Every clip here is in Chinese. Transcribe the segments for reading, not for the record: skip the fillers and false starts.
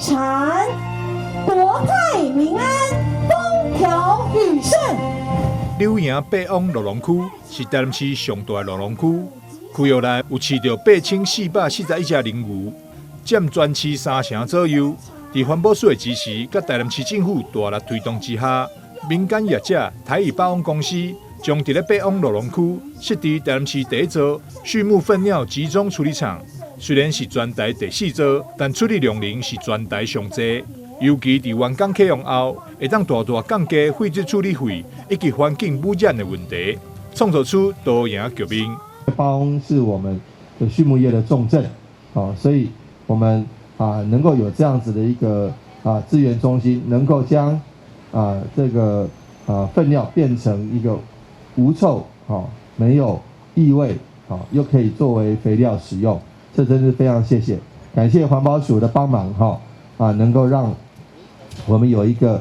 产，国泰民安，风调雨顺。柳营八往鹿浪区是台南市上大的鹿浪区，区域内有饲着8441只灵牛，占全市3成左右。在环保署的支持，甲台南市政府大力推动之下，民间业者台语百旺公司将伫咧八往鹿浪区设置台南市第一座畜牧粪尿集中处理厂。虽然是全台第4座，但处理量能是全台上济。尤其伫完工启用后，会当大大降低废纸处理费以及环境污染的问题，创造出多赢局面。八翁是我们的畜牧业的重镇，所以我们能够有这样子的一个资源中心，能够将这个粪尿变成一个无臭没有异味又可以作为肥料使用，这真是非常感谢环保署的帮忙能够让我们有一个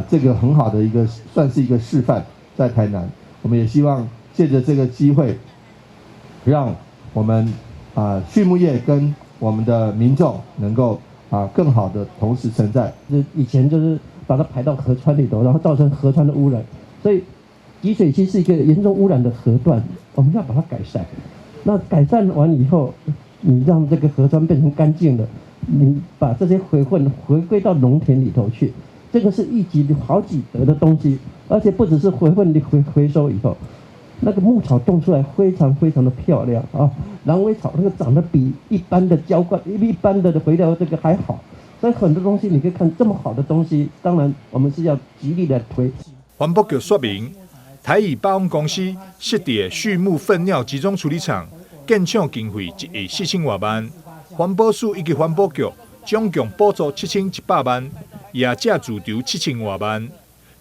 这个很好的一个算是一个示范在台南。我们也希望借着这个机会，让我们畜牧业跟我们的民众能够更好的同时存在。以前就是把它排到河川里头，然后造成河川的污染，所以集水区是一个严重污染的河段，我们要把它改善。那改善完以后，你让这个河川变成干净的，你把这些回归到农田里头去，这个是一举好几得的东西，而且不只是回回收以后，那个牧草种出来非常的漂亮狼尾草那个长得比一般的浇灌、一般的肥料这个还好，所以很多东西你可以看这么好的东西，当然我们是要极力的推。环保局说明，台语百旺公司设置的畜牧粪尿集中处理厂，建厂经费1亿4000多万，环保署以及环保局总共补助7100万，业者自筹7000多万，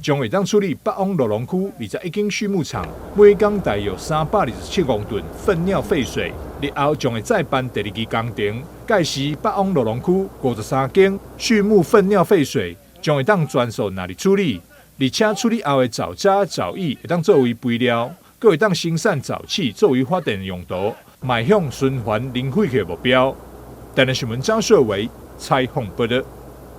将会当处理北往鹿浪区21间畜牧场，每工大约327公吨粪尿废水。日后将会再办第2期工程，届时北往鹿浪区53间畜牧粪尿废水将会当专属拿来处理，而且处理后的沼渣、沼液会当作为肥料，更会当生产沼气作为发电用途，迈向循环零废弃的目标。台南新闻张硕维采访报道。